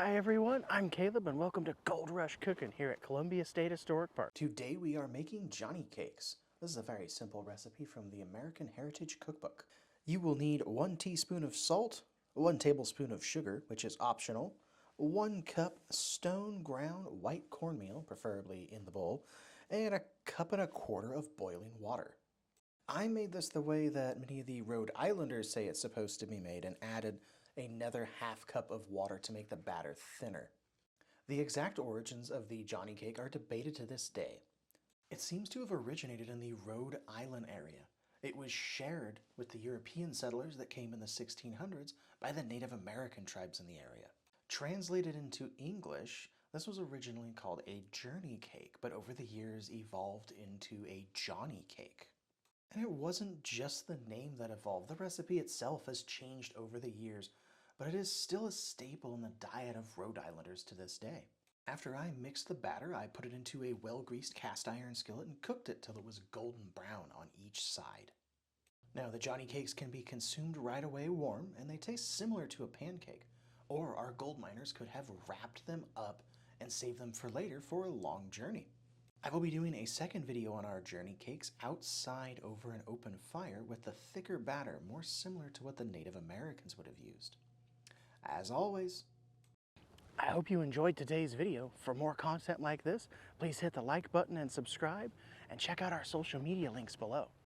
Hi everyone, I'm Caleb and welcome to Gold Rush Cooking here at Columbia State Historic Park. Today we are making Johnny cakes. This is a very simple recipe from the American Heritage Cookbook. You will need 1 teaspoon of salt, 1 tablespoon of sugar, which is optional, 1 cup stone ground white cornmeal, preferably in the bowl, and 1.25 cups of boiling water. I made this the way that many of the Rhode Islanders say it's supposed to be made and added another ½ cup of water to make the batter thinner. The exact origins of the Johnny cake are debated to this day. It seems to have originated in the Rhode Island area. It was shared with the European settlers that came in the 1600s by the Native American tribes in the area. Translated into English, this was originally called a journey cake, but over the years evolved into a Johnny cake. And it wasn't just the name that evolved. The recipe itself has changed over the years, but it is still a staple in the diet of Rhode Islanders to this day. After I mixed the batter, I put it into a well-greased cast iron skillet and cooked it till it was golden brown on each side. Now, the Johnny cakes can be consumed right away warm, and they taste similar to a pancake, or our gold miners could have wrapped them up and saved them for later for a long journey. I will be doing a second video on our journey cakes outside over an open fire with the thicker batter, more similar to what the Native Americans would have used. As always, I hope you enjoyed today's video. For more content like this, please hit the like button and subscribe, and check out our social media links below.